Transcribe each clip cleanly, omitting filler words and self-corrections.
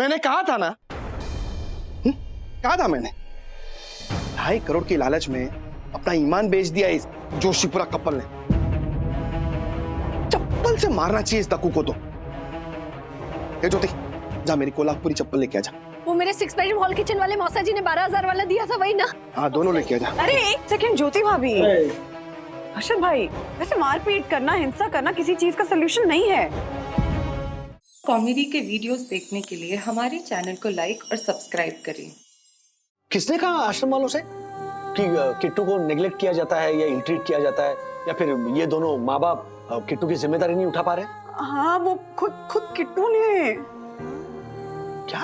मैंने कहा था ना, कहा था मैंने। 2.5 करोड़ की लालच में अपना ईमान बेच दिया इस जोशीपुरा कपल ने। चप्पल से मारना चाहिए इस दक्कू को तो। ये ज्योति, जा मेरी कोल्हापुरी चप्पल लेके आ जा। वो मेरे 6 बेडरूम हॉल किचन वाले मौसा जी ने 12,000 वाला दिया था, वही ना? हाँ, दोनों लेके आ जा। अरे एक सेकंड ज्योति भाभी, हर्षद भाई, वैसे मारपीट करना, हिंसा करना किसी चीज का सलूशन नहीं है। कॉमेडी के वीडियोस देखने के लिए हमारे चैनल को लाइक और सब्सक्राइब करें। किसने कहा आश्रम वालों से कि किट्टू को नेग्लेक्ट किया जाता है या इल्ट्रीट किया जाता है, या फिर ये दोनों माँ बाप किट्टू की जिम्मेदारी नहीं उठा पा रहे? हाँ, वो खुद किट्टू ने। क्या?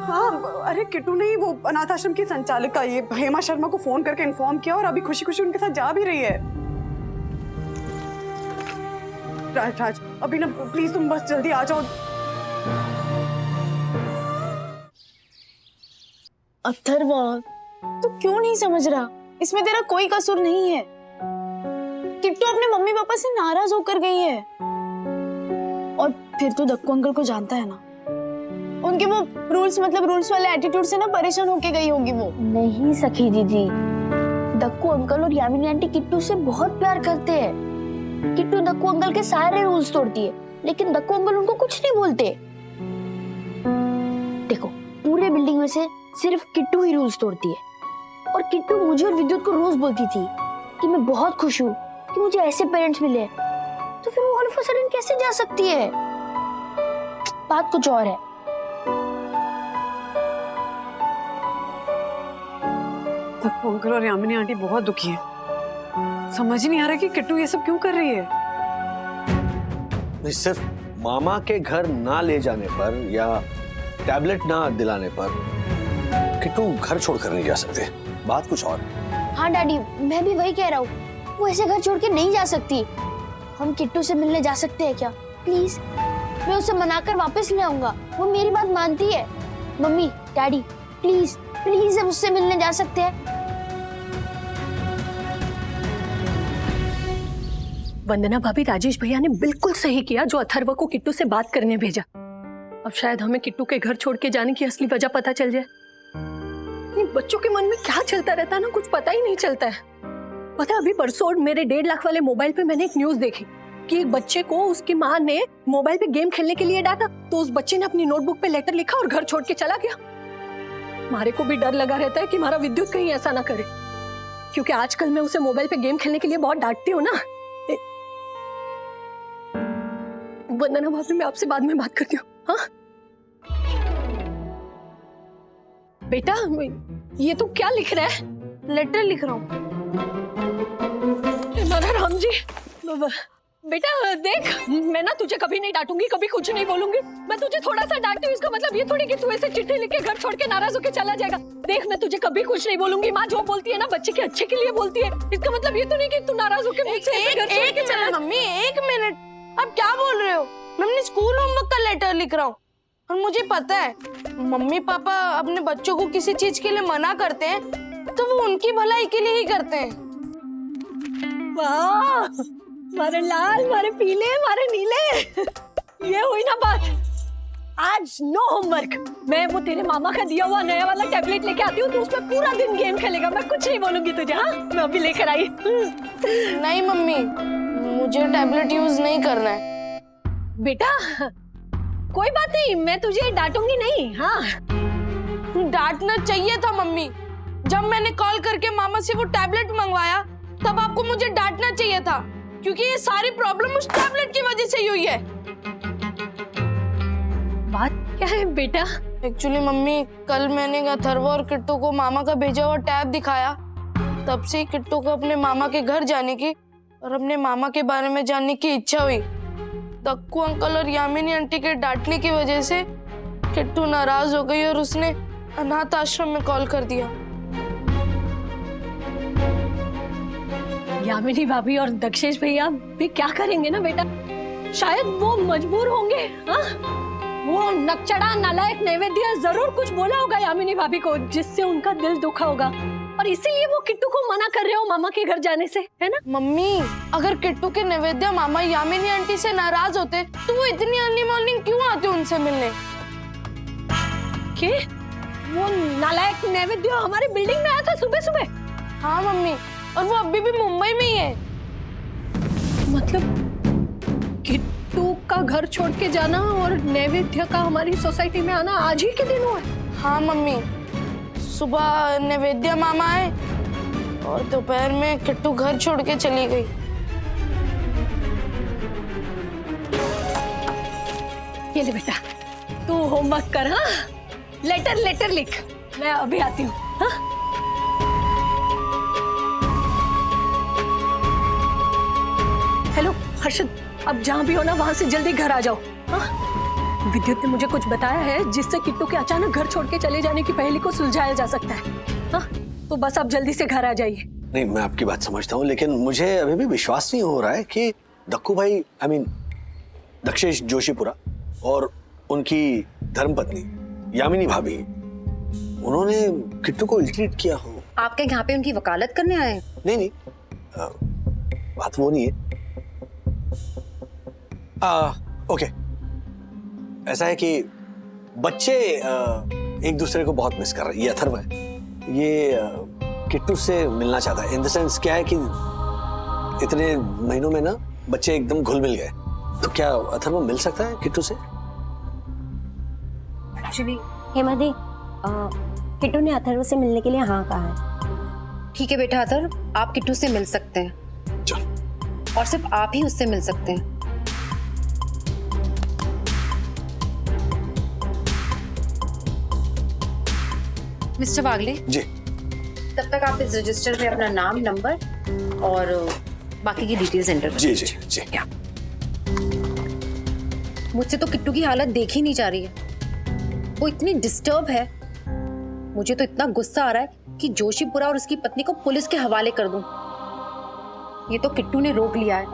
हाँ, अरे किट्टू ने ही वो अनाथ आश्रम की संचालिका ये हेमा शर्मा को फोन करके इन्फॉर्म किया और अभी खुशी खुशी उनके साथ जा भी रही है। राज, अभी ना प्लीज तुम बस जल्दी आ जाओ। अथर्वा, तू क्यों नहीं समझ रहा? इसमें तेरा कोई कसूर नहीं है। किट्टू अपने मम्मी पापा से नाराज होकर गई है। और फिर तू दक्कू अंकल को जानता है ना, उनके वो रूल्स वाले एटीट्यूड से ना परेशान होके गई होगी वो। नहीं सखी दीदी, दक्कू अंकल और यामिनी आंटी किट्टू से बहुत प्यार करते हैं। किट्टू दक्कू अंकल के सारे रूल्स तोड़ती है, लेकिन दक्कू अंकल उनको कुछ नहीं बोलते। देखो, पूरे बिल्डिंग में से सिर्फ किट्टू ही रूल्स तोड़ती है। और किट्टू मुझे और विद्युत को रोज बोलती थी कि मैं बहुत खुश हूँ कि मुझे ऐसे पेरेंट्स मिले। तो फिर वो ऑल ऑफ अ सडन कैसे जा सकती है? बात कुछ और है। दक्कू अंकल और यामिनी आंटी बहुत दुखी है। समझ ही नहीं आ रहा कि किट्टू ये सब क्यों कर रही है। नहीं, सिर्फ मामा के घर ना ले जाने पर या टैबलेट ना दिलाने पर किट्टू घर छोड़कर नहीं जा सकते। बात कुछ और। हाँ डैडी, मैं भी वही कह रहा हूँ। वो ऐसे घर छोड़ के नहीं जा सकती। हम किट्टू से मिलने जा सकते हैं क्या? प्लीज, मैं उसे मनाकर वापस ले आऊंगा। वो मेरी बात मानती है। मम्मी, डैडी, प्लीज प्लीज हम उससे मिलने जा सकते हैं। वंदना भाभी, राजेश भैया ने बिल्कुल सही किया जो अथर्व को किट्टू से बात करने भेजा। अब शायद हमें किट्टू के घर छोड़ के जाने की असली वजह पता चल जाए। बच्चों के मन में क्या चलता रहता है ना, कुछ पता ही नहीं चलता है। पता है, अभी परसों मेरे 1.5 लाख वाले मोबाइल पे मैंने एक न्यूज देखी कि एक बच्चे को उसकी माँ ने मोबाइल पे गेम खेलने के लिए डांटा, तो उस बच्चे ने अपनी नोटबुक पे लेटर लिखा और घर छोड़ के चला गया। हमारे को भी डर लगा रहता है कि हमारा विद्युत कहीं ऐसा ना करे, क्योंकि आजकल मैं उसे मोबाइल पे गेम खेलने के लिए बहुत डांटती हूँ ना। वंदना भाभी, मैं आपसे बाद में बात करती हूँ। हाँ बेटा, ये तू क्या लिख रहा है? लेटर लिख रहा हूँ। राम जी, बेटा देख, मैं ना तुझे कभी नहीं डांटूंगी, कभी कुछ नहीं बोलूंगी। मैं तुझे थोड़ा सा डांटती हूँ, इसका मतलब ये थोड़ी कि तू ऐसे चिट्ठी लिख के घर छोड़ के नाराज होके चला जाएगा। देख, मैं तुझे कभी कुछ नहीं बोलूंगी। माँ जो बोलती है ना, बच्चे के अच्छे के लिए बोलती है। इसका मतलब ये तो नहीं कि तू नाराज होके मुझसे घर छोड़ के चला। मम्मी, 1 मिनट, आप क्या बोल रहे हो? मैं अपने स्कूल होमवर्क का लेटर लिख रहा हूँ। और मुझे पता है, मम्मी पापा अपने बच्चों को किसी चीज के लिए मना करते हैं तो वो उनकी भलाई के लिए ही करते हैं। वाह, मारे लाल, मारे पीले, मारे नीले, ये हुई ना बात। आज नो होमवर्क। मैं वो तेरे मामा का दिया हुआ नया वाला टैबलेट लेके आती हूँ, तो उसमें पूरा दिन गेम खेलेगा। मैं कुछ नहीं बोलूंगी तुझे। हाँ, मैं अभी लेकर आई। नहीं मम्मी, मुझे टैबलेट यूज नहीं करना है। बेटा कोई बात नहीं, मैं तुझे डांटूंगी नहीं। हाँ, डांटना चाहिए था मम्मी। जब मैंने कॉल करके मामा से वो टैबलेट मंगवाया, तब आपको मुझे डांटना चाहिए था, क्योंकि ये सारी प्रॉब्लम उस टैबलेट की वजह से ही हुई है। बात क्या है बेटा? एक्चुअली मम्मी, कल मैंने अथर्वा और किट्टू को मामा का भेजा हुआ टैब दिखाया। तब से किट्टू को अपने मामा के घर जाने की और अपने मामा के बारे में जानने की इच्छा हुई। दक्कू अंकल और यामिनी आंटी के डांटने की वजह से किट्टू नाराज हो गई और उसने अनाथ आश्रम में कॉल कर दिया। यामिनी भाभी और दक्षेश भैया भी क्या करेंगे ना बेटा, शायद वो मजबूर होंगे। हाँ, वो नकचड़ा नालायक नैवेद्य जरूर कुछ बोला होगा यामिनी भाभी को, जिससे उनका दिल दुखा होगा, और इसीलिए वो किट्टू को मना कर रहे हो मामा के घर जाने से, है ना? मम्मी, अगर किट्टू के नैवेद्य मामा यामिनी आंटी से नाराज होते तो वो इतनी अर्ली मॉर्निंग क्यों आते उनसे मिलने? के वो नालायक नैवेद्य हमारी बिल्डिंग में आया था सुबह सुबह? हाँ मम्मी, और वो अभी भी मुंबई में ही है। मतलब किट्टू का घर छोड़ के जाना और नैवेद्य का हमारी सोसाइटी में आना आज ही के दिन हुआ है? हाँ मम्मी, सुबह नैवेद्य मामा आए और दोपहर में किट्टू घर छोड़ के चली गई। ये ले बेटा, तू होमवर्क कर। हाँ, लेटर लिख, मैं अभी आती हूँ। हाँ? हेलो हर्षद, अब जहाँ भी हो ना वहां से जल्दी घर आ जाओ। हाँ? विद्युत ने मुझे कुछ बताया है जिससे किट्टू के अचानक घर छोड़ के चले जाने की पहेली को सुलझाया जा सकता है। हाँ? तो बस आप जल्दी से घर आ जाइए। नहीं, मैं आपकी बात समझता हूँ, लेकिन मुझे अभी भी विश्वास नहीं हो रहा है कि दक्कू भाई, दक्षेश जोशीपुरा और उनकी धर्मपत्नी यामिनी भाभी, उन्होंने किट्टू को इल्ट्रीट किया हो। आपके यहाँ पे उनकी वकालत करने आए हैं? नहीं, बात वो नहीं है। ओके, ऐसा है कि बच्चे एक दूसरे को बहुत मिस कर रहे हैं। ये अथर्व है, ये किट्टू से मिलना चाहता है। इन द सेंस क्या है कि इतने महीनों में ना बच्चे एकदम घुल मिल गए, तो क्या अथर्व मिल सकता है किट्टू से? एक्चुअली हेमा दी, किट्टू ने अथर्व से मिलने के लिए हाँ कहा है। ठीक है बेटा अथर्व, आप किट्टू से मिल सकते हैं। चल। और सिर्फ आप ही उससे मिल सकते हैं। मिस्टर वागले जी। तब तक आप इस रजिस्टर पे अपना नाम, नंबर और बाकी की डिटेल्स एंटर कर जी दीजिए। जी जी। क्या मुझसे तो किट्टू की हालत देखी नहीं जा रही है, वो इतनी डिस्टर्ब है। मुझे तो इतना गुस्सा आ रहा है कि जोशीपुरा और उसकी पत्नी को पुलिस के हवाले कर दूं। ये तो किट्टू ने रोक लिया है,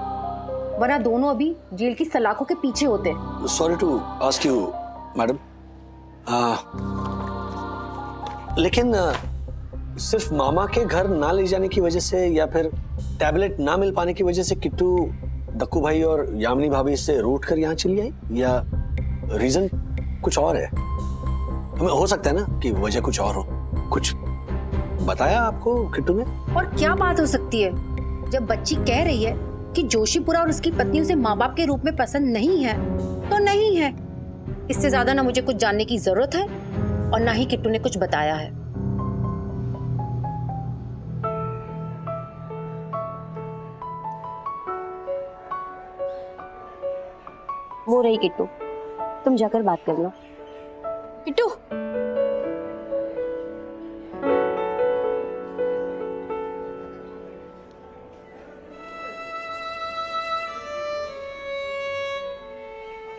वरना दोनों अभी जेल की सलाखों के पीछे होते। Sorry to ask you madam, लेकिन सिर्फ मामा के घर ना ले जाने की वजह से या फिर टैबलेट ना मिल पाने की वजह से किट्टू दक्कू भाई और यामिनी भाभी से रूठ कर यहाँ चली आई, या रीजन कुछ और है? हमें हो सकता है ना कि वजह कुछ और हो। कुछ बताया आपको किट्टू ने? और क्या बात हो सकती है जब बच्ची कह रही है कि जोशीपुरा और उसकी पत्नी उसे माँ बाप के रूप में पसंद नहीं है तो नहीं है। इससे ज्यादा ना मुझे कुछ जानने की जरूरत है और ना ही किट्टू ने कुछ बताया है। वो रही किट्टू, तुम जाकर बात कर लो। किट्टू,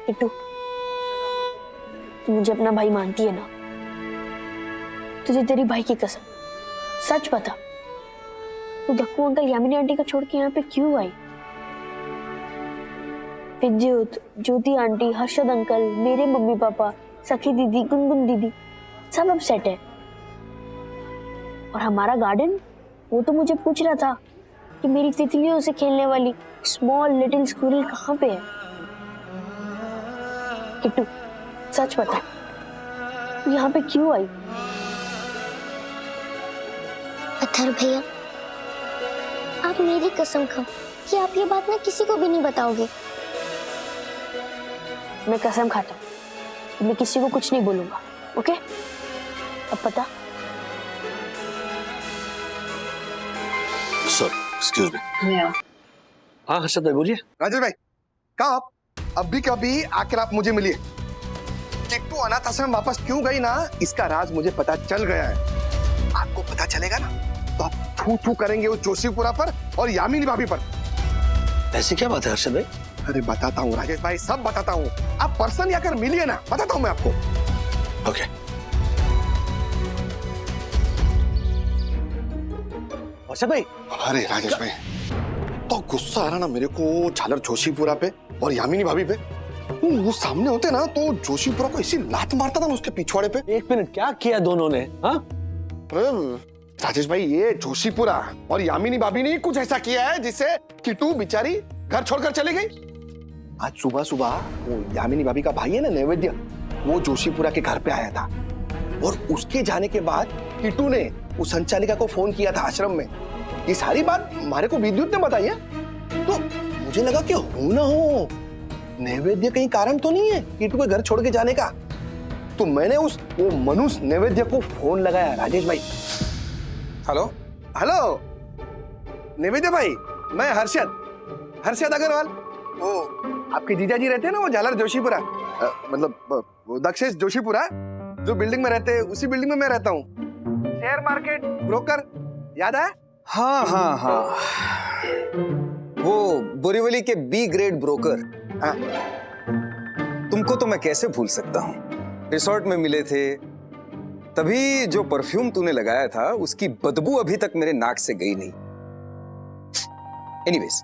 किट्टू, तू मुझे अपना भाई मानती है ना? तुझे तेरी भाई की कसम, सच बता, तू दक्कू अंकल यामिनी आंटी को छोड़ के यहाँ पे क्यों आई? विद्युत, ज्योति आंटी, हर्षद अंकल, मेरे मम्मी पापा, सखी दीदी, गुनगुन दीदी, सब अपसेट है। और हमारा गार्डन, वो तो मुझे पूछ रहा था कि मेरी तितलियों से खेलने वाली स्मॉल लिटिल स्क्विरल कहाँ पे है। किट्टू, सच बता, तू यहाँ पे क्यों आई? अथर्व भैया, आप मेरी कसम खाओ कि आप ये बात ना किसी को भी नहीं बताओगे। मैं कसम खाता हूँ, मैं किसी को कुछ नहीं बोलूंगा, ओके? अब पता। Sir, excuse me. हाँ हर्षद भाई बोलिए। राजेश भाई, कहाँ आप? अभी कभी आकर आप मुझे मिलिए। किट्टू अनाथ आश्रम वापस क्यों गई ना, इसका राज मुझे पता चल गया है। आपको पता चलेगा ना तो आप थू थू करेंगे उस जोशीपुरा पर और यामिनी भाभी पर। ऐसी क्या बात है हर्षद भाई? अरे बताता हूँ राजेश भाई, सब बताता हूँ। आप पर्सनली आकर मिलिए ना, बताता हूँ मैं आपको। ओके। हर्षद भाई। अरे राजेश भाई, तो गुस्सा आ रहा ना मेरे को झालर जोशीपुरा पे और यामिनी भाभी पे। वो सामने होते ना तो जोशीपुरा को इसी लात मारता था ना उसके पिछवाड़े पे। एक मिनट, क्या किया दोनों ने? हाँ राजेश भाई, ये जोशीपुरा और यामिनी भाभी ने कुछ ऐसा किया है जिससे किट्टू बेचारी घर छोड़कर चली गई। आज सुबह सुबह वो यामिनी भाभी का भाई है ना नैवेद्य, वो जोशीपुरा के घर पे आया था और उसके जाने के बाद किट्टू ने उस संचालिका को फोन किया था आश्रम में। ये सारी बात हमारे को विद्युत ने बताई है। तो मुझे लगा कि हो ना हो नैवेद्य कहीं कारण तो नहीं है किट्टू के घर छोड़ के जाने का। तो मैंने वो मनुष्य नैवेद्य को फोन लगाया। राजेश भाई। हेलो हेलो नैवेद्य भाई, मैं हर्षद अग्रवाल। वो आपके जीजाजी रहते हैं ना, वो जालर जोशीपुरा, मतलब वो दक्षेश जोशीपुरा जो बिल्डिंग में रहते हैं, उसी बिल्डिंग में मैं रहता हूँ। शेयर मार्केट ब्रोकर, याद है? हाँ हाँ हाँ, वो बोरीवली के बी ग्रेड ब्रोकर। हाँ। तुमको तो मैं कैसे भूल सकता हूँ, रिसोर्ट में मिले थे तभी। जो परफ्यूम तूने लगाया था उसकी बदबू अभी तक मेरे नाक से गई नहीं। एनीवेज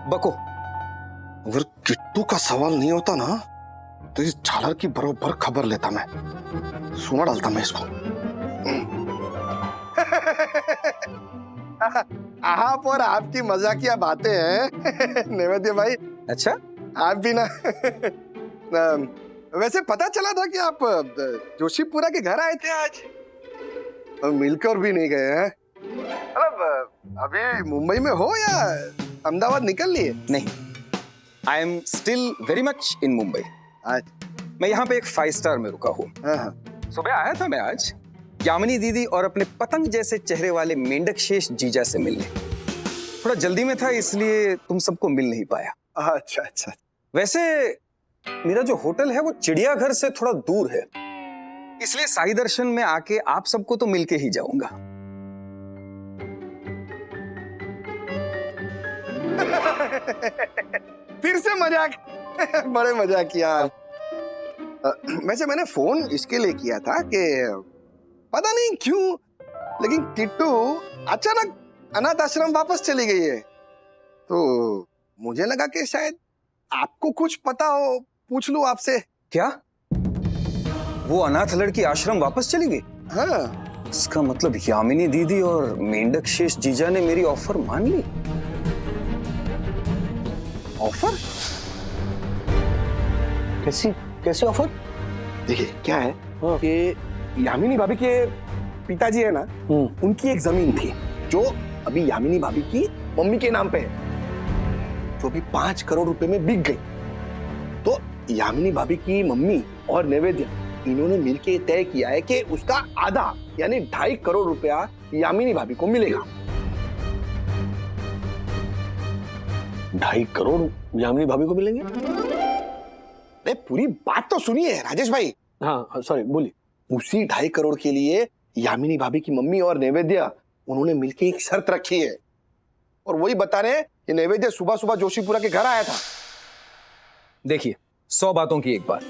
बको। अगर किट्टू का सवाल नहीं होता ना तो इस झालर की बरोबर खबर लेता मैं, सुना डालता मैं इसको। आप और आपकी मजाकिया बातें हैं नैवेद्य भाई। अच्छा, आप भी ना वैसे पता चला था कि आप जोशीपुरा के घर आए थे आज, और मिलकर भी नहीं गए हैं। मतलब अभी मुंबई में हो या अहमदाबाद निकल लिए? नहीं, I am still very much in Mumbai. आज मैं यहाँ पे एक 5 स्टार में रुका हूँ। सुबह आया था मैं आज यामिनी दीदी और अपने पतंग जैसे चेहरे वाले मेंढक शेष जीजा से मिलने। थोड़ा जल्दी में था इसलिए तुम सबको मिल नहीं पाया। अच्छा अच्छा। वैसे मेरा जो होटल है वो चिड़ियाघर से थोड़ा दूर है, इसलिए साई दर्शन में आके आप सबको तो मिलके ही जाऊंगा। फिर से मजाक। बड़े मजाक किया। वैसे मैंने फोन इसके लिए किया था कि पता नहीं क्यों लेकिन किट्टू अचानक अनाथ आश्रम वापस चली गई है, तो मुझे लगा कि शायद आपको कुछ पता हो, पूछ लूं आपसे। क्या वो अनाथ लड़की आश्रम वापस चली गई? हाँ। इसका मतलब यामिनी दीदी और मेंढक शेष जीजा ने मेरी ऑफर मान ली। ऑफर? कैसी ऑफर? देखिए क्या है कि यामिनी भाभी के पिताजी है ना, उनकी एक जमीन थी जो अभी यामिनी भाभी की मम्मी के नाम पे है, जो अभी 5 करोड़ रुपए में बिक गई। तो यामिनी भाभी की मम्मी और नैवेद्य इन्होंने मिलकर तय किया है कि उसका आधा यानी 2.5 करोड़ रुपया यामिनी भाभी को मिलेगा। 2.5 करोड़ यामिनी भाभी को मिलेंगे? अरे पूरी बात तो सुनिए राजेश भाई। हाँ सॉरी, बोलिए। उसी 2.5 करोड़ के लिए यामिनी भाभी की मम्मी और नैवेद्य उन्होंने मिलकर एक शर्त रखी है, और वही बता रहे हैं कि नैवेद्य सुबह सुबह जोशीपुरा के घर आया था। देखिए 100 बातों की एक बात,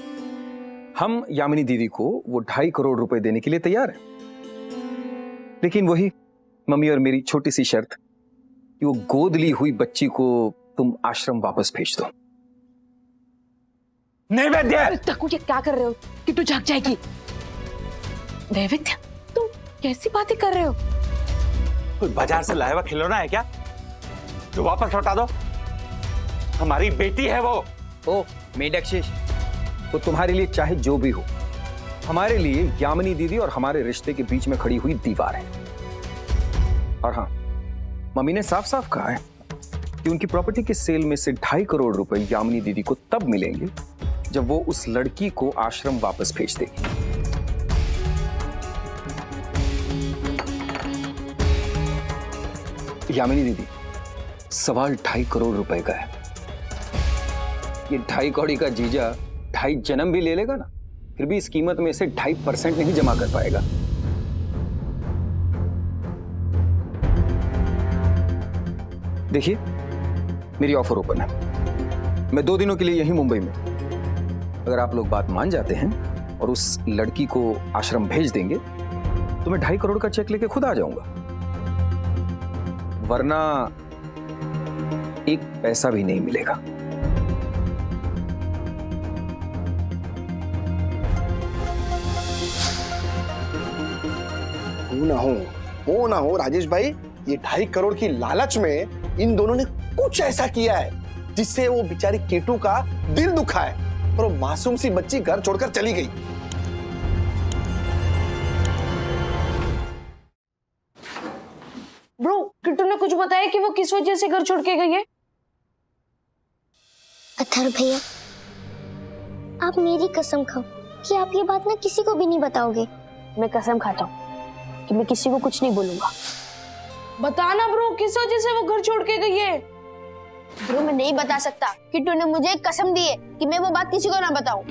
हम यामिनी दीदी को वो 2.5 करोड़ रुपए देने के लिए तैयार हैं, लेकिन वही मम्मी और मेरी छोटी सी शर्त कि वो गोद ली हुई बच्ची को तुम आश्रम वापस भेज दो। नैवेद्य! तकू ये क्या कर रहे हो? किट्टू जाग जाएगी। नैवेद्य, तुम कैसी बातें कर रहे हो? कोई बाजार से लाया हुआ खिलौना है क्या जो वापस लौटा दो? हमारी बेटी है वो। ओ मेंढक शेष, वो तुम्हारे लिए चाहे जो भी हो, हमारे लिए यामिनी दीदी और हमारे रिश्ते के बीच में खड़ी हुई दीवार है। और हाँ, मम्मी ने साफ साफ कहा है कि उनकी प्रॉपर्टी के सेल में से 2.5 करोड़ रुपए यामिनी दीदी को तब मिलेंगे जब वो उस लड़की को आश्रम वापस भेज देगी। यामिनी दीदी, सवाल 2.5 करोड़ रुपए का है। ये 2.5 कौड़ी का जीजा 2.5 जन्म भी ले लेगा ना, फिर भी इस कीमत में से 2.5% नहीं जमा कर पाएगा। देखिए मेरी ऑफर ओपन है, मैं 2 दिनों के लिए यहीं मुंबई में, अगर आप लोग बात मान जाते हैं और उस लड़की को आश्रम भेज देंगे तो मैं 2.5 करोड़ का चेक लेके खुद आ जाऊंगा, वरना 1 पैसा भी नहीं मिलेगा। हो ना हो राजेश भाई, ये 2.5 करोड़ की लालच में इन दोनों ने कुछ ऐसा किया है जिससे वो बेचारी किट्टू का दिल दुखा है और वो मासूम सी बच्ची घर छोड़कर चली गई। ब्रो, किट्टू ने कुछ बताया कि वो किस वजह से घर छोड़ के गई है? अथर्व भैया, आप मेरी कसम खाओ कि आप ये बात ना किसी को भी नहीं बताओगे। मैं कसम खाता हूँ कि मैं किसी को कुछ नहीं बोलूंगा। बताना ब्रो, किस वजह से वो घर छोड़ के गई है? ब्रो मैं नहीं बता सकता। किट्टू ने मुझे कसम दी है कि मैं वो बात किसी को ना बताऊं।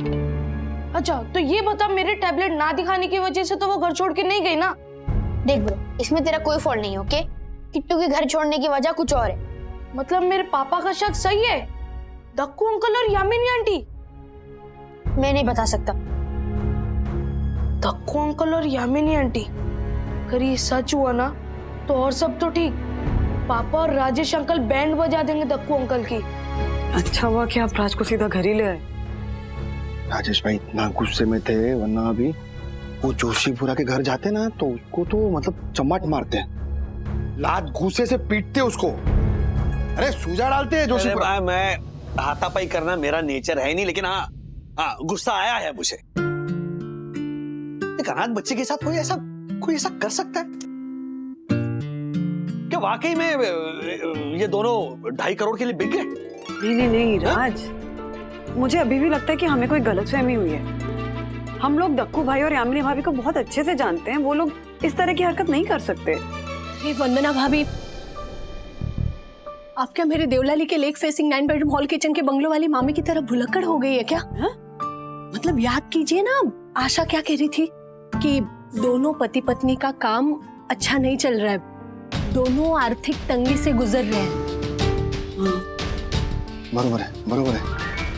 अच्छा, तो ये बता, मेरे टैबलेट ना दिखाने की वजह से तो वो घर छोड़ के नहीं गई ना? देख ब्रो, इसमें तेरा कोई फॉल्ट नहीं है, ओके? किट्टू के घर छोड़ने की वजह कुछ और है। मतलब मेरे पापा का शक सही है? दक्कू अंकल और यामिनी आंटी? मैं नहीं बता सकता। दक्कू अंकल और यामिनी आंटी, अगर ये सच हुआ ना तो और सब तो ठीक, पापा और राजेश अंकल बैंड बजा देंगे दक्कू अंकल की। अच्छा हुआ कि आप राज को सीधा घर ही ले आए। राजेश भाई इतना गुस्से में थे, वरना अभी वो जोशीपुरा के घर जाते ना तो उसको तो मतलब चम्मच मारते हैं, लात घूसे से पीटते उसको, अरे सूजा डालते हैं जोशीपुरा। मैं हाथापाई करना मेरा नेचर है नहीं, लेकिन हाँ गुस्सा आया है मुझे। एक अनाथ बच्चे के साथ कोई ऐसा कर सकता है क्या? वाकई में ये दोनों 2.5 करोड़ के लिए बिक गए? नहीं राज, मुझे अभी भी लगता है कि हमें कोई गलतफहमी हुई है। हम लोग दक्कू भाई और यामिनी भाभी को बहुत अच्छे से जानते हैं, वो लोग इस तरह की हरकत नहीं कर सकते। हे वंदना भाभी, आप क्या मेरे देवलाली के lake facing 9 bedroom hall kitchen के बंगलो वाली मामी की तरह भुलक्कड़ हो गई है क्या? मतलब याद कीजिए ना, आशा क्या कह रही थी कि दोनों पति पत्नी का काम अच्छा नहीं चल रहा है, दोनों आर्थिक तंगी से गुजर रहे हैं। बरोबर है।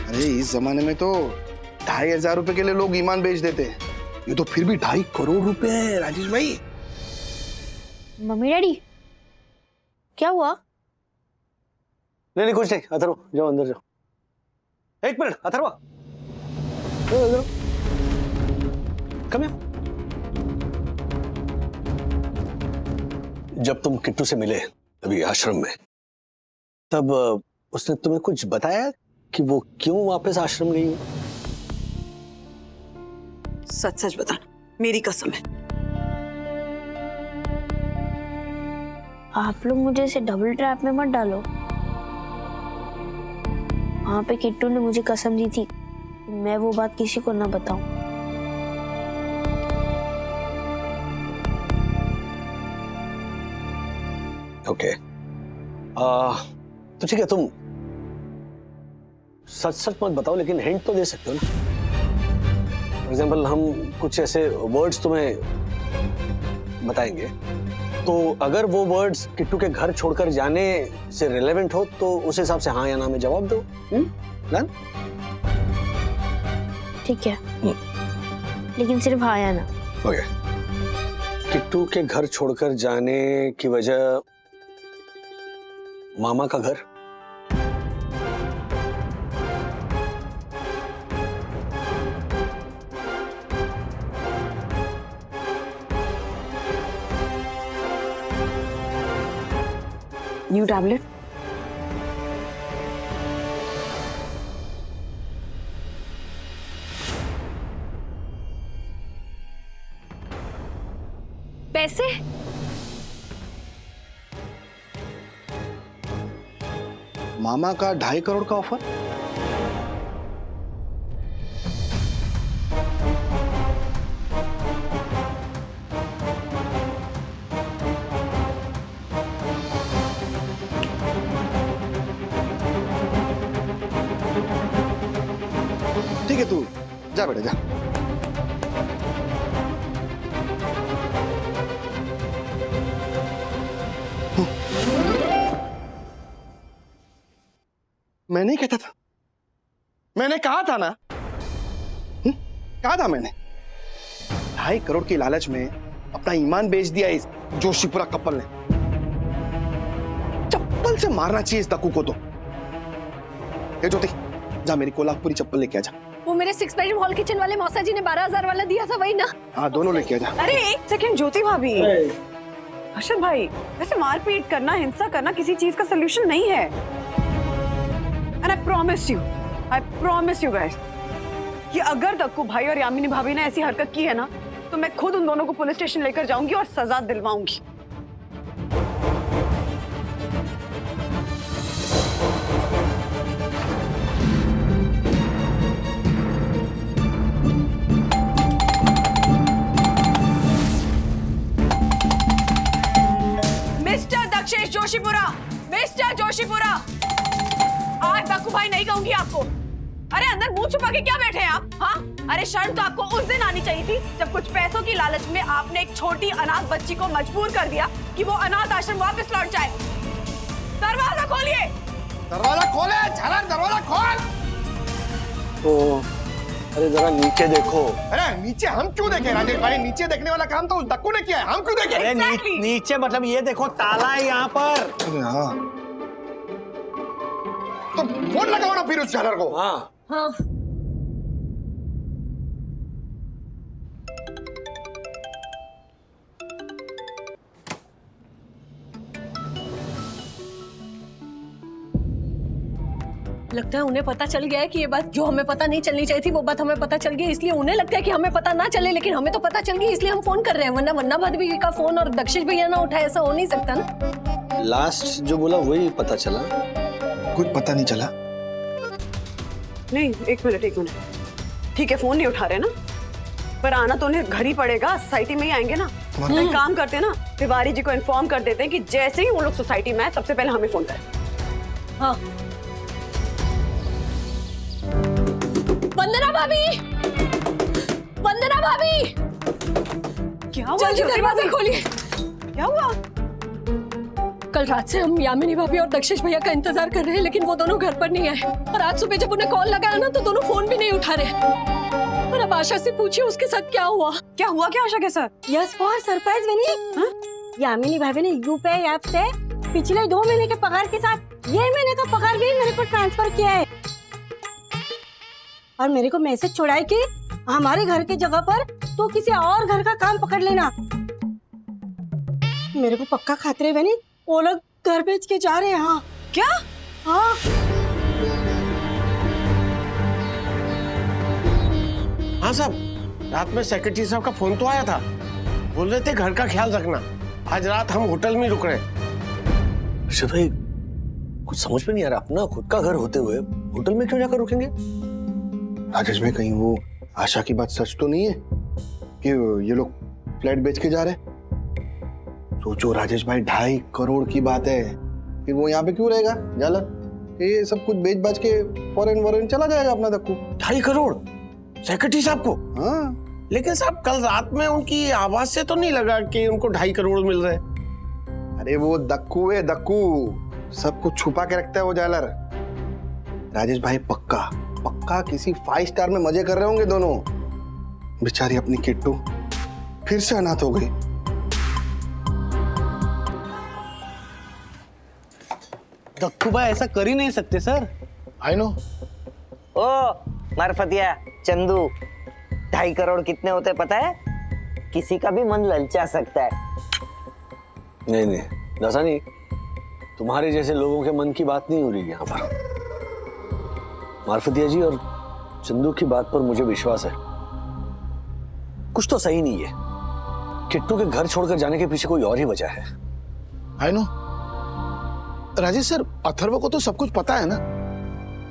अरे इस जमाने में तो 2,500 रुपए के लिए लोग ईमान बेच देते हैं, ये तो फिर भी 2.5 करोड़ रुपए है राजेश भाई। मम्मी डैडी, क्या हुआ? नहीं कुछ नहीं। अथर्व जाओ अंदर जाओ। 1 मिनट अथर्व, कम हियर। जब तुम किट्टू से मिले अभी आश्रम में, तब उसने तुम्हें कुछ बताया कि वो क्यों वापस आश्रम गई? सच बता, मेरी कसम है। आप लोग मुझे इसे डबल ट्रैप में मत डालो। वहां पे किट्टू ने मुझे कसम दी थी कि मैं वो बात किसी को ना बताऊं। ओके, तो ठीक है, तुम सच मत बताओ, लेकिन हिंट तो दे सकते हो ना। फॉर एग्जाम्पल, हम कुछ ऐसे वर्ड्स तुम्हें बताएंगे, तो अगर वो वर्ड्स किट्टू के घर छोड़कर जाने से रिलेवेंट हो तो उस हिसाब से हाँ या ना में जवाब दो। डन? ठीक है, लेकिन सिर्फ हाँ या ना। ओके। किट्टू के घर छोड़कर जाने की वजह मामा का घर। New tablet. पैसे? मामा का 2.5 करोड़ का ऑफर? ठीक है, तू जा बेटा जा। मैं नहीं कहता था, मैंने कहा था ना, कहा था मैंने। 2.5 करोड़ की लालच में अपना ईमान बेच दिया इस जोशीपुरा कपल ने। चप्पल से मारना चाहिए इस दक्कू को तो। ये ज्योति, जा मेरी कोल्हापुरी चप्पल लेके आ जा। वो मेरे 6 बेडरूम हॉल किचन वाले मौसा जी ने 12,000 वाला दिया था, वही ना? हाँ, दोनों लेके आ जा। अरे एक सेकंड ज्योति भाभी, हर्षद भाई, वैसे मारपीट करना, हिंसा करना किसी चीज का सोल्यूशन नहीं है। And I promise you guys, कि अगर दक्कू भाई और यामिनी भाभी ने ऐसी हरकत की है ना, तो मैं खुद उन दोनों को पुलिस स्टेशन लेकर जाऊंगी और सजा दिलवाऊंगी। दक्षेश जोशीपुरा, मिस्टर जोशीपुरा, आज दक्कू भाई नहीं कहूंगी आपको। अरे अंदर मुंह छुपा के क्या बैठे हैं आप? हाँ, अरे शर्म तो आपको उस दिन आनी चाहिए थी जब कुछ पैसों की लालच में आपने एक छोटी अनाथ बच्ची को मजबूर कर दिया कि वो अनाथ आश्रम वापस लौट जाए। दरवाजा खोलिए। दरवाजा खोले, झालर दरवाजा खोल। तो अरे जरा नीचे देखो। अरे नीचे हम क्यों देखें राजेश भाई? नीचे देखने वाला काम तो उस दक्कू ने किया है, हम क्यों देखें? अरे नीचे मतलब ये देखो, ताला है यहाँ पर। हाँ, तो फोन लगाओ ना फिर उस झालर को। हाँ हाँ, लगता है उन्हें पता चल गया है कि ये बात जो हमें पता नहीं चलनी चाहिए थी वो बात हमें पता चल गई, इसलिए उन्हें लगता है कि हमें पता ना चले, लेकिन हमें तो पता चल गई इसलिए हम फोन कर रहे हैं। वरना भाभी का फोन और दक्षिश भैया ना उठाए, ऐसा हो नहीं सकता ना। लास्ट जो बोला वही पता चला, कुछ पता नहीं चला। नहीं, एक मिनट। ठीक है, फोन नहीं उठा रहे ना, पर आना तो उन्हें घर ही पड़ेगा, सोसाइटी में ही आएंगे ना। तो एक काम करते हैं ना, तिवारी जी को इन्फॉर्म कर देते हैं कि जैसे ही वो लोग सोसाइटी में आए सबसे पहले हमें फोन करें। हाँ, वंदना भाभी, वंदना भाभी, क्या हुआ? जल्दी दरवाजा खोलिए। क्या हुआ? कल रात से हम यामिनी भाभी और दक्षिश भैया का इंतजार कर रहे हैं, लेकिन वो दोनों घर पर नहीं आए। और आज सुबह जब उन्हें कॉल लगाया ना तो दोनों फोन भी नहीं उठा रहे। और अब आशा से पूछिए उसके साथ क्या हुआ। क्या हुआ क्या आशा के साथ? यस फॉर सरप्राइज विनी। यामिनी भाभी ने यूपीआई ऐप से पिछले 2 महीने के पगार के साथ ये महीने का पगार भी मेरे को ट्रांसफर किया है, और मेरे को मैसेज छोड़ा है कि हमारे घर के जगह पर तो किसी और घर का काम पकड़ लेना। मेरे को पक्का खातरे बनी वो लोग घर बेच के जा रहे हैं। हाँ। क्या? हाँ। हाँ साहब, रात में सेक्रेटरी साहब का फोन तो आया था, बोल रहे थे घर का ख्याल रखना, आज रात हम होटल में रुक रहे हैं। अच्छा भाई, कुछ समझ में नहीं आ रहा, अपना खुद का घर होते हुए होटल में क्यों जाकर रुकेंगे? राजेश भाई, कहीं वो आशा की बात सच तो नहीं है कि ये लोग फ्लैट बेच के जा रहे हैं? सोचो राजेश भाई, 2.5 करोड़ की बात है, फिर वो यहाँ पे क्यों रहेगा झालर? ये सब कुछ बेच बाच के फॉरेन चला जाएगा अपना दक्कू। 2.5 करोड़ सेक्रेटरी साहब को? हाँ, लेकिन साहब कल रात में उनकी आवाज से तो नहीं लगा कि उनको 2.5 करोड़ मिल रहे। अरे वो दक्कू है, दक्कू सब कुछ छुपा के रखता है वो झालर। राजेश भाई पक्का किसी 5 स्टार में मजे कर रहे होंगे दोनों। बेचारी अपनी किट्टू फिर से अनाथ हो गई। दक्कू भाई ऐसा कर ही नहीं सकते सर। I know. ओ मारफतिया चंदू, 2.5 करोड़ कितने होते पता है? किसी का भी मन ललचा सकता है। नहीं ऐसा नहीं, तुम्हारे जैसे लोगों के मन की बात नहीं हो रही यहाँ पर। मारफतिया जी और चंदू की बात पर मुझे विश्वास है, कुछ तो सही नहीं है। किट्टू के घर छोड़कर जाने के पीछे कोई और ही वजह है। I know. Rajesh sir, Atharva को तो सब कुछ पता है ना,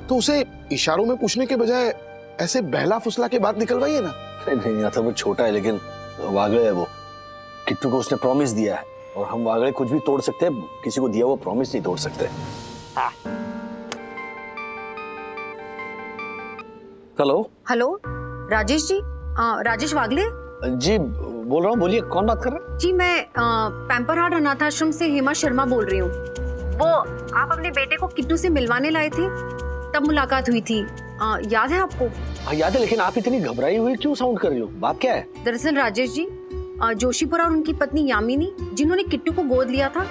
तो उसे इशारों में पूछने के बजाय ऐसे बहला फुसला के बात निकलवाइए ना। नहीं, अथर्व छोटा है लेकिन वागड़े है वो। किट्टू को उसने प्रॉमिस दिया है और हम वागड़े कुछ भी तोड़ सकते हैं, किसी को दिया हुआ प्रॉमिस नहीं तोड़ सकते। हाँ। हेलो राजेश जी, राजेश वागले जी बोल रहा हूँ, बोलिए कौन बात कर रहे हैं? जी, मैं पैम्पर हार्ट अनाथ आश्रम से हेमा शर्मा बोल रही हूँ। वो आप अपने बेटे को किट्टू से मिलवाने लाए थे, तब मुलाकात हुई थी, याद है आपको? हाँ याद है, लेकिन आप इतनी घबराई हुई क्यों साउंड कर रही हो? बात क्या है? दरअसल राजेश जी, जोशीपुरा और उनकी पत्नी यामिनी जिन्होंने किट्टू को गोद लिया था,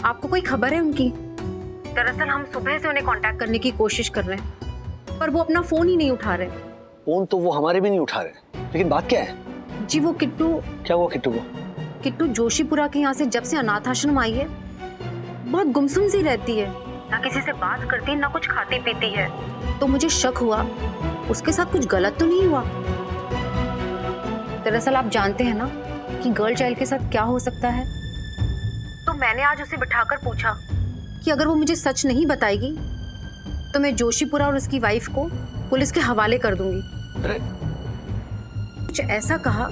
आपको कोई खबर है उनकी? दरअसल हम सुबह से उन्हें कांटेक्ट करने की कोशिश कर रहे हैं, पर वो अपना फोन ही नहीं उठा रहे। फोन तो वो हमारे भी नहीं उठा रहे, लेकिन बात क्या है? जी वो किट्टू। क्या हुआ किट्टू को? किट्टू जोशीपुरा के यहाँ से जब से अनाथ आश्रम आई है बहुत गुमसुम सी रहती है, ना किसी से बात करती, ना कुछ खाती पीती है। तो मुझे शक हुआ उसके साथ कुछ गलत तो नहीं हुआ। दरअसल आप जानते हैं ना कि गर्ल चाइल्ड के साथ क्या हो सकता है, तो मैंने आज उसे बिठाकर पूछा कि अगर वो मुझे सच नहीं बताएगी तो मैं जोशीपुरा और उसकी वाइफ को पुलिस के हवाले कर दूंगी। कुछ ऐसा कहा,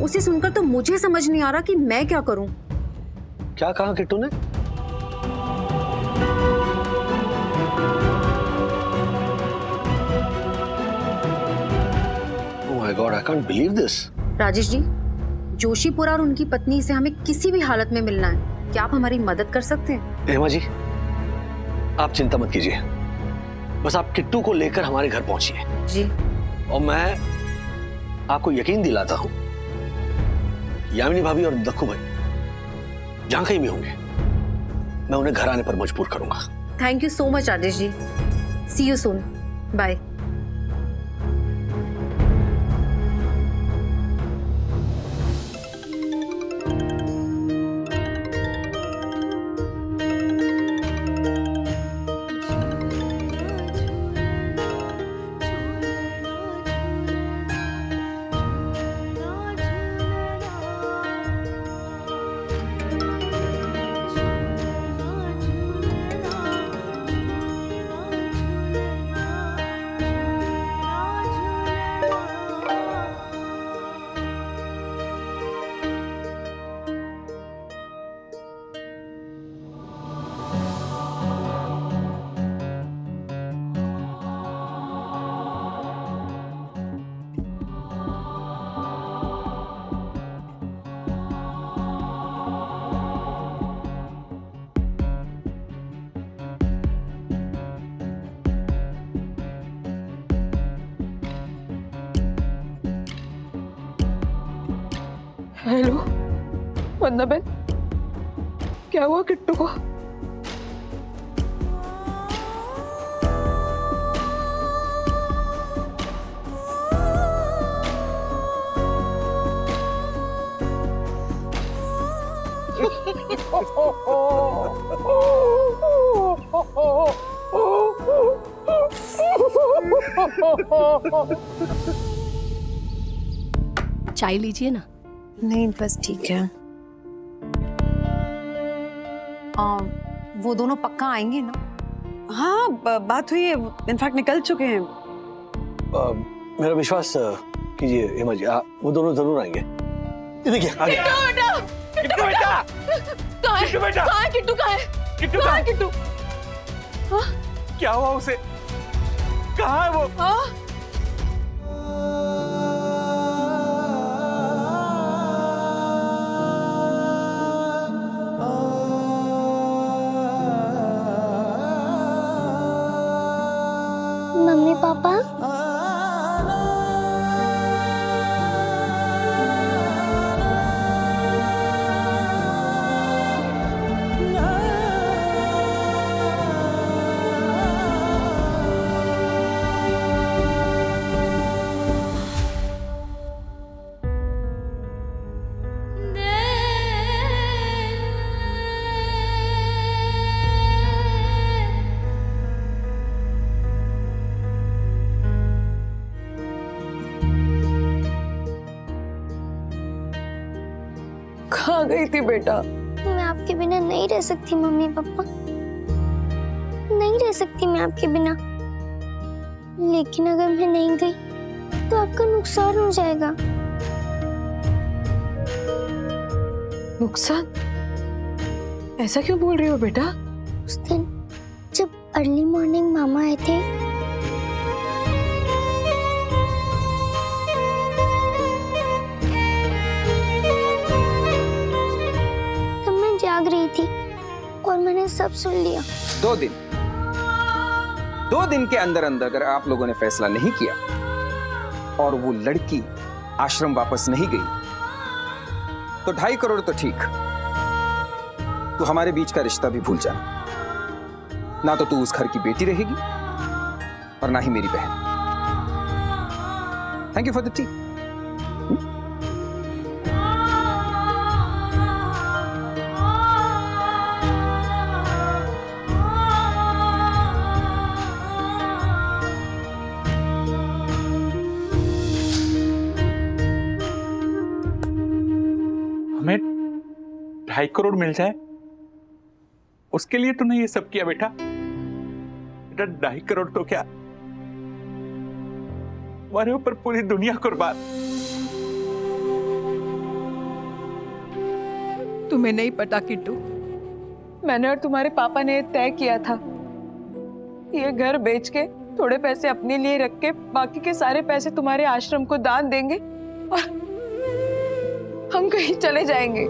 उसे सुनकर तो मुझे समझ नहीं आ रहा कि मैं क्या करूं। क्या कहा किट्टू ने? Oh my God, I can't believe this. Rajesh ji, Joshipura और उनकी पत्नी से हमें किसी भी हालत में मिलना है। क्या आप हमारी मदद कर सकते हैं? हेमा जी, आप चिंता मत कीजिए, बस आप किट्टू को लेकर हमारे घर पहुंचिए जी। और मैं आपको यकीन दिलाता हूं, यामिनी भाभी और दक्कू भाई जहां कहीं भी होंगे, मैं उन्हें घर आने पर मजबूर करूंगा। Thank you so much Rajesh ji. See you soon. Bye. Hello Vandana बहन, क्या हुआ किट्टू को? चाय लीजिए ना। नहीं बस ठीक है। वो दोनों पक्का आएंगे ना? हाँ, बात हुई है, इनफैक्ट निकल चुके हैं। मेरा विश्वास कीजिए हेमा जी, वो दोनों जरूर आएंगे। ये देखिए आ गए। किट्टू बेटा, किट्टू बेटा, किट्टू कहाँ है? किट्टू कहाँ है? किट्टू क्या हुआ उसे? कहाँ है वो? मम्मी पापा, कहाँ गई थी बेटा? मैं आपके बिना नहीं रह सकती मम्मी पापा, नहीं रह सकती मैं आपके बिना। लेकिन अगर मैं नहीं गई तो आपका नुकसान हो जाएगा। नुकसान? ऐसा क्यों बोल रही हो बेटा? उस दिन जब अर्ली मॉर्निंग मामा आए थे, तब मैं जाग रही थी और मैंने सब सुन लिया। 2 दिन के अंदर अंदर अगर आप लोगों ने फैसला नहीं किया और वो लड़की आश्रम वापस नहीं गई तो 2.5 करोड़ तो ठीक, तो हमारे बीच का रिश्ता भी भूल जाना। ना तो तू उस घर की बेटी रहेगी और ना ही मेरी बहन। Thank you for the T. हमें 2.5 करोड़ मिल जाए, उसके लिए तूने ये सब किया बेटा? बेटा 2.5 करोड़ तो क्या, हमारे ऊपर पूरी दुनिया कुर्बान। तुम्हें नहीं पता किट्टू, मैंने और तुम्हारे पापा ने तय किया था ये घर बेच के थोड़े पैसे अपने लिए रख के बाकी के सारे पैसे तुम्हारे आश्रम को दान देंगे और हम कहीं चले जाएंगे।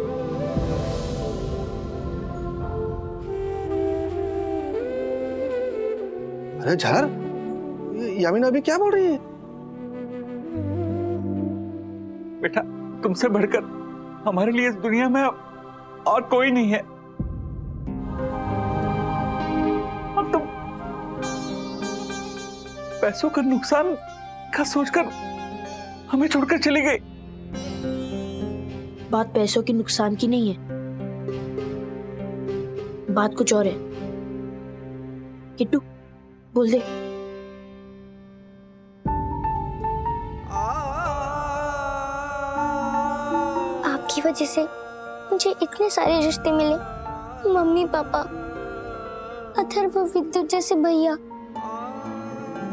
अरे झर, यामिनी अभी क्या बोल रही है? बेटा, तुमसे बढ़कर हमारे लिए इस दुनिया में और कोई नहीं है। और तुम पैसों का नुकसान का सोचकर हमें छोड़कर चली गई। बात पैसों के नुकसान की नहीं है, बात कुछ और है। किट्टू बोल दे। आपकी वजह से मुझे इतने सारे रिश्ते मिले, मम्मी पापा, अथर्व, विद्युत जैसे भैया,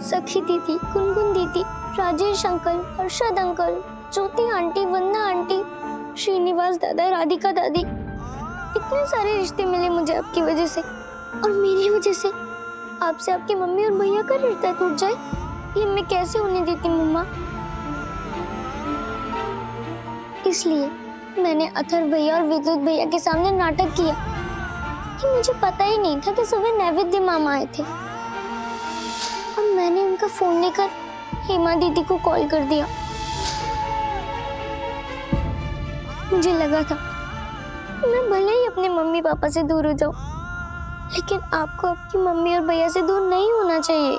सखी दीदी, गुनगुन दीदी, राजेश अंकल, हर्षद अंकल, ज्योति आंटी, वंदना आंटी, श्रीनिवास दादा, राधिका दादी, इतने सारे रिश्ते मिले मुझे आपकी वजह से। और मेरी वजह से आपसे आपकी मम्मी और भैया का रिश्ता टूट जाए, ये मैं कैसे होने देती मम्मा। इसलिए मैंने अथर्व भैया और विद्युत भैया के सामने नाटक किया कि मुझे पता ही नहीं था कि सुबह नैवेद्य मामा आए थे। और मैंने उनका फोन लेकर हेमा दीदी को कॉल कर दिया। मुझे लगा था मैं भले ही अपने मम्मी पापा से दूर हो जाऊं, लेकिन आपको आपकी मम्मी और भैया से दूर नहीं होना चाहिए।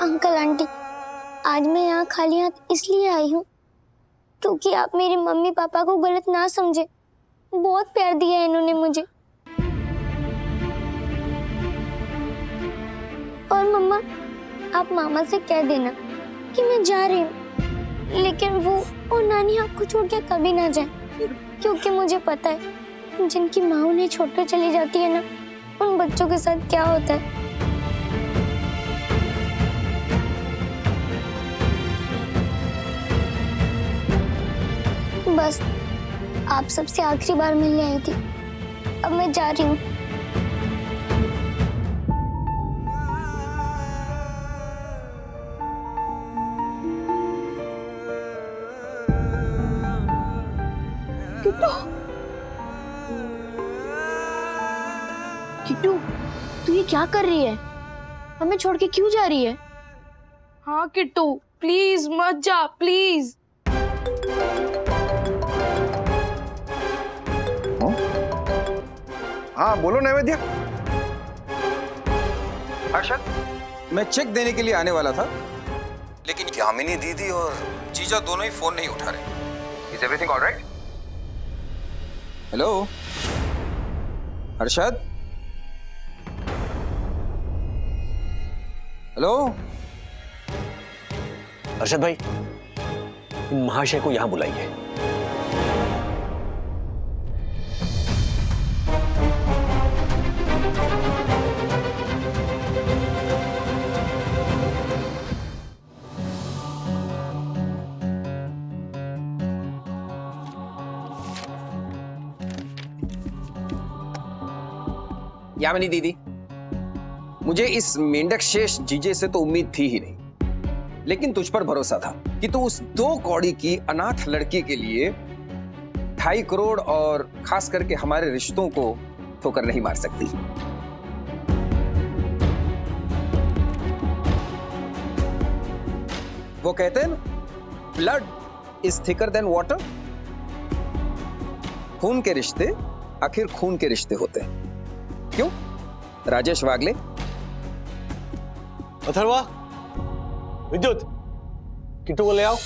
अंकल आंटी, आज मैं यहाँ खाली हाथ इसलिए आई हूँ क्योंकि आप मेरे मम्मी पापा को गलत ना समझे। बहुत प्यार दिया है इन्होंने मुझे। और मम्मा, आप मामा से कह देना कि मैं जा रही हूँ, लेकिन वो और नानी आपको छोड़ के कभी ना जाए, क्योंकि मुझे पता है जिनकी माँ उन्हें छोड़कर चली जाती है ना, उन बच्चों के साथ क्या होता है। बस आप सबसे आखिरी बार मिलने आई थी, अब मैं जा रही हूँ। किट्टू, तू ये क्या कर रही है? हमें छोड़ के क्यों जा रही है? हाँ किट्टू, प्लीज मत जा, प्लीज। हाँ बोलो नैवेद्य। हर्षद, मैं चेक देने के लिए आने वाला था, लेकिन यामिनी दीदी और जीजा दोनों ही फोन नहीं उठा रहे। Is everything alright? Hello Harshad, hello Arshad भाई, इन महाशय को यहां बुलाइए। यामिनी दीदी, मुझे इस मेंढक शेष जीजे से तो उम्मीद थी ही नहीं, लेकिन तुझ पर भरोसा था कि तू उस 2 कौड़ी की अनाथ लड़की के लिए 2.5 करोड़ और खास करके हमारे रिश्तों को ठोकर नहीं मार सकती। वो कहते हैं ना, blood is thicker than water. खून के रिश्ते आखिर खून के रिश्ते होते हैं। क्यों राजेश वागले? अथर्वा, विद्युत, किट्टू को ले आओ।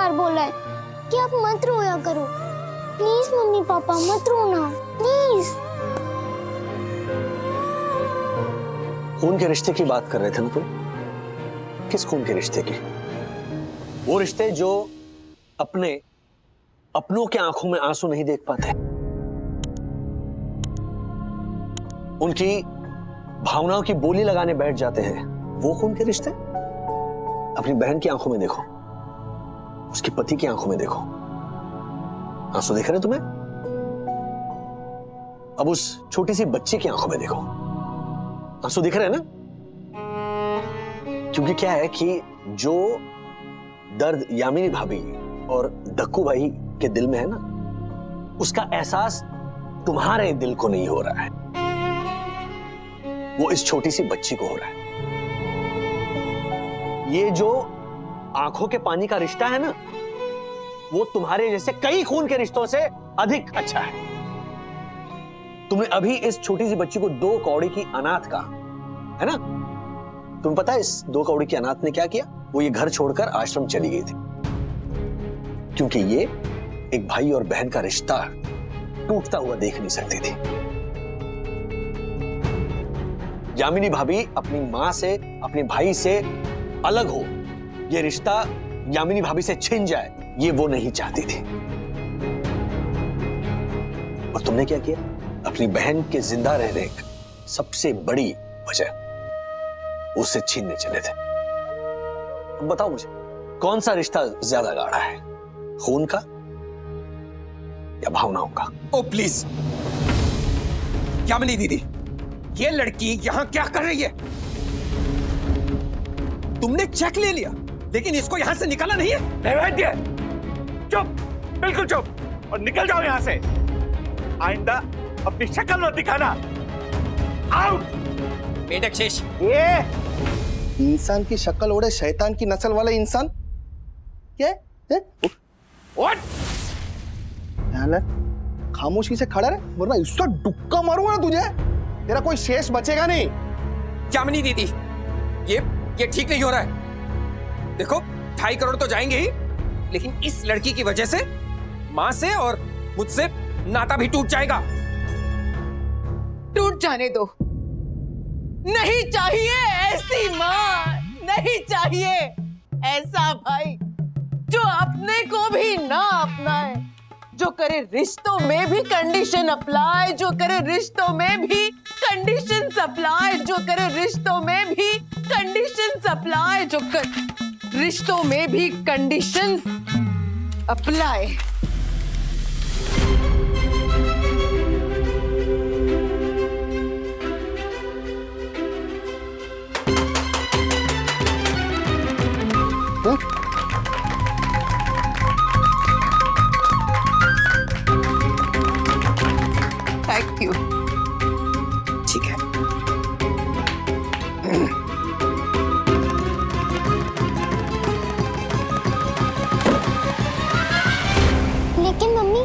बार बोला है कि आप मत रोया करो। प्लीज मम्मी पापा मत रोना प्लीज। खून के रिश्ते की बात कर रहे थे ना तुम? किस खून के रिश्ते की? वो रिश्ते जो अपनों के आंखों में आंसू नहीं देख पाते, उनकी भावनाओं की बोली लगाने बैठ जाते हैं, वो खून के रिश्ते। अपनी बहन की आंखों में देखो, उसके पति की आंखों में देखो, आंसू दिख रहे तुम्हें? अब उस छोटी सी बच्ची की आंखों में देखो, आंसू दिख रहे हैं ना? क्योंकि क्या है कि जो दर्द यामिनी भाभी और दक्कू भाई के दिल में है ना, उसका एहसास तुम्हारे दिल को नहीं हो रहा है, वो इस छोटी सी बच्ची को हो रहा है। ये जो आंखों के पानी का रिश्ता है ना, वो तुम्हारे जैसे कई खून के रिश्तों से अधिक अच्छा है। तुमने अभी इस छोटी सी बच्ची को 2 कौड़ी की अनाथ कहा है ना? तुम्हें पता है इस 2 कौड़ी की अनाथ ने क्या किया? वो ये घर छोड़कर आश्रम चली गई थी, क्योंकि ये एक भाई और बहन का रिश्ता टूटता हुआ देख नहीं सकती थी। यामिनी भाभी अपनी मां से, अपने भाई से अलग हो, ये रिश्ता यामिनी भाभी से छिन जाए, ये वो नहीं चाहती थी। और तुमने क्या किया? अपनी बहन के जिंदा रहने की सबसे बड़ी वजह उससे छीनने चले थे। अब बताओ मुझे, कौन सा रिश्ता ज्यादा गाढ़ा है, खून का या भावनाओं का? ओ प्लीज यामिनी दीदी, ये लड़की यहां क्या कर रही है? तुमने चेक ले लिया लेकिन इसको यहां से निकाला नहीं है? वैद्य, चुप, बिल्कुल चुप, और निकल जाओ यहां से। आइंदा अपनी शक्ल मत दिखाना। आउट। मेढक शेष, ये इंसान की शक्ल ओढ़े शैतान की नस्ल वाले इंसान क्या है? व्हाट? खामोशी से खड़ा रहे, वरना इसका डुक्का मारूंगा ना तुझे, तेरा कोई शेष बचेगा नहीं। यामिनी दीदी, ये ठीक नहीं हो रहा है। देखो 2.5 करोड़ तो जाएंगे ही, लेकिन इस लड़की की वजह से मां से और मुझसे नाता भी टूट जाएगा। टूट जाने दो। नहीं चाहिए ऐसी माँ, नहीं चाहिए ऐसा भाई जो अपने को भी ना अपनाए, जो करे रिश्तों में भी कंडीशन अप्लाई, जो करे रिश्तों में भी कंडीशन अप्लाई, जो करे रिश्तों में भी कंडीशन अप्लाई, जो रिश्तों में भी कंडीशन अप्लाई। Thank you. ठीक है। लेकिन मम्मी,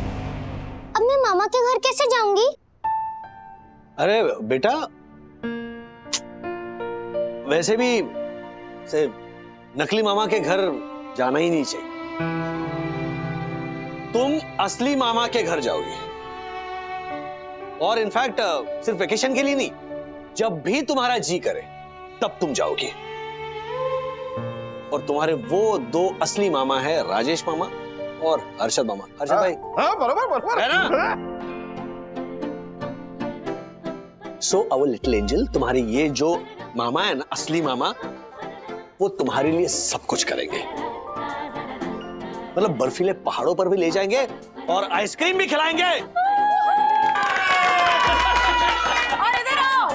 अब मैं मामा के घर कैसे जाऊंगी? अरे बेटा, वैसे भी से नकली मामा के घर जाना ही नहीं चाहिए। तुम असली मामा के घर जाओगी, और इनफैक्ट सिर्फ वेकेशन के लिए नहीं, जब भी तुम्हारा जी करे तब तुम जाओगी। और तुम्हारे वो 2 असली मामा है, राजेश मामा और हर्षद मामा। हर्षद भाई, हाँ बराबर है ना? सो आवर लिटिल एंजल, तुम्हारे ये जो मामा है ना, असली मामा, वो तुम्हारे लिए सब कुछ करेंगे। मतलब बर्फीले पहाड़ों पर भी ले जाएंगे और आइसक्रीम भी खिलाएंगे। और इधर आओ,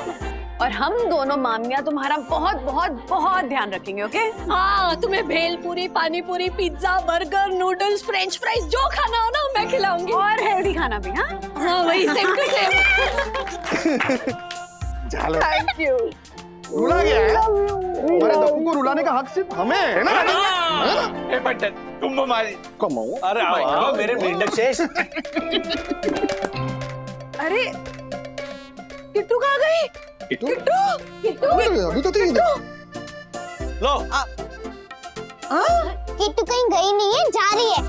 और हम दोनों मामियां तुम्हारा बहुत बहुत बहुत ध्यान रखेंगे, ओके? हाँ, तुम्हें भेलपूरी, पानी पूरी, pizza, burger, noodles, French fries, जो खाना हो ना मैं खिलाऊंगी। और हेल्दी खाना भी। हाँ हाँ, वही same to same. Thank you. रुला गया है? हमारे दक्कू को रुलाने का हक सिर्फ हमें है ना? ए पंडित, तुम हमारी कमाओ। अरे आओ मेरे मेंढक शेष। अरे किट्टू कहाँ गई? किट्टू अभी तो थी। लो। किट्टू कहीं गई नहीं है, जा रही है।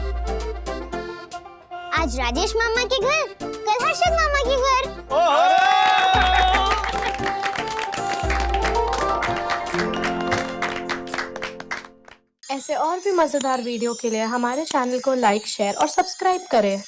आज राजेश मामा के घर, कल हर्षद मामा के घर। ऐसे और भी मजेदार वीडियो के लिए हमारे चैनल को लाइक, शेयर और सब्सक्राइब करें।